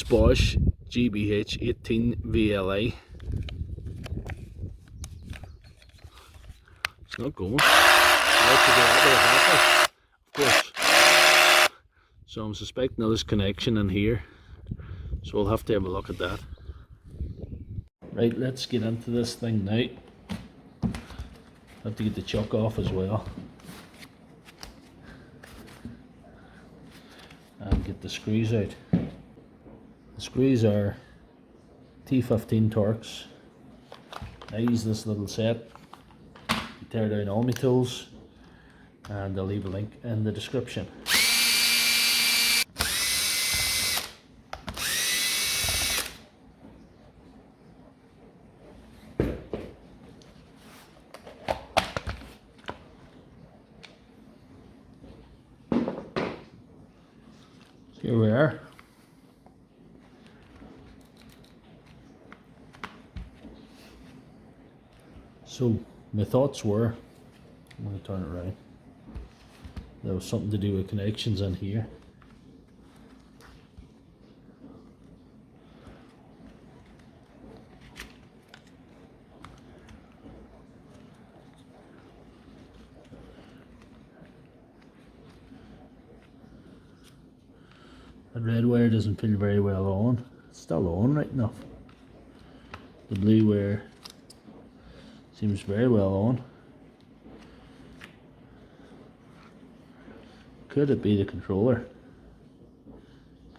Bosch GBH18VLI. It's not going. Of course. So I'm suspecting there's connection in here. So we'll have to have a look at that. Right, let's get into this thing now. Have to get the chuck off as well. And get the screws out. The screws are T15 Torx. I use this little set to tear down all my tools, and I'll leave a link in the description. Here we are. So my thoughts were, I'm going to turn it around, there was something to do with connections in here. The red wire doesn't feel very well on. It's still on right enough. The blue wire seems very well on. Could it be the controller?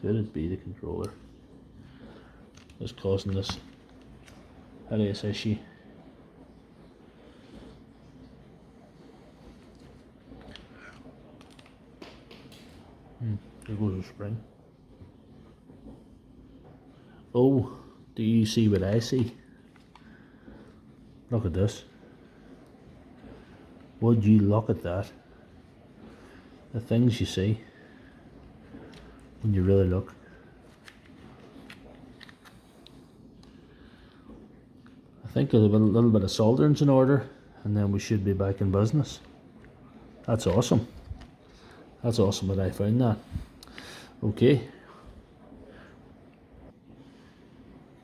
Could it be the controller that's causing this hideous issue? There goes the spring. Oh, do you see what I see? Look at this. Would you look at that? The things you see when you really look. I think a little bit of soldering's in order, and then we should be back in business. That's awesome. That's awesome that I found that. Okay.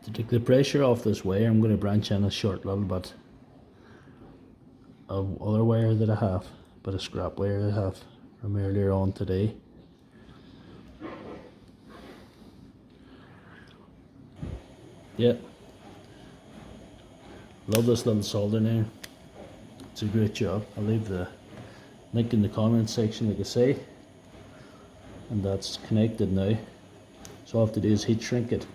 To take the pressure off this wire, I'm going to branch in a short little bit of other wire that I have, but a scrap wire I have from earlier on today. Yeah, love this little solder now. It's a great job. I'll leave the link in the comments section, like I say, and that's connected now. So all I have to do is heat shrink it.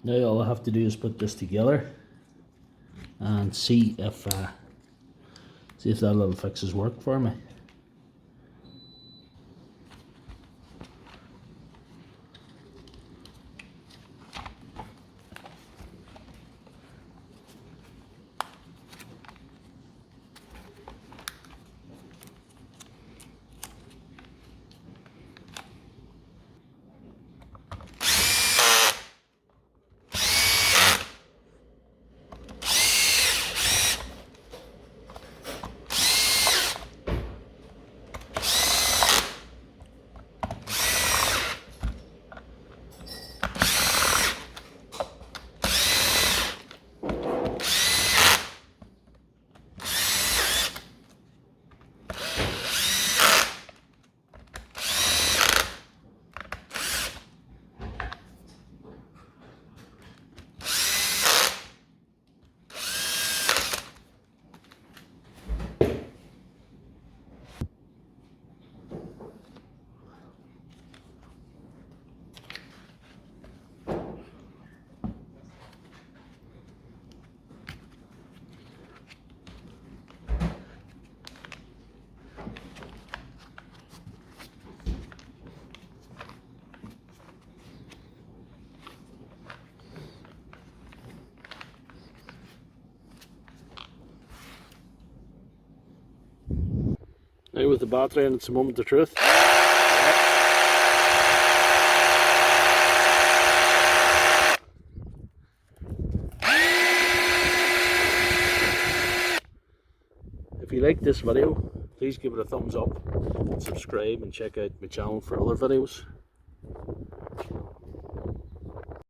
Now all I have to do is put this together and see if that little fixes work for me. Now with the battery, and it's a moment of truth. If you like this video, please give it a thumbs up, subscribe and check out my channel for other videos.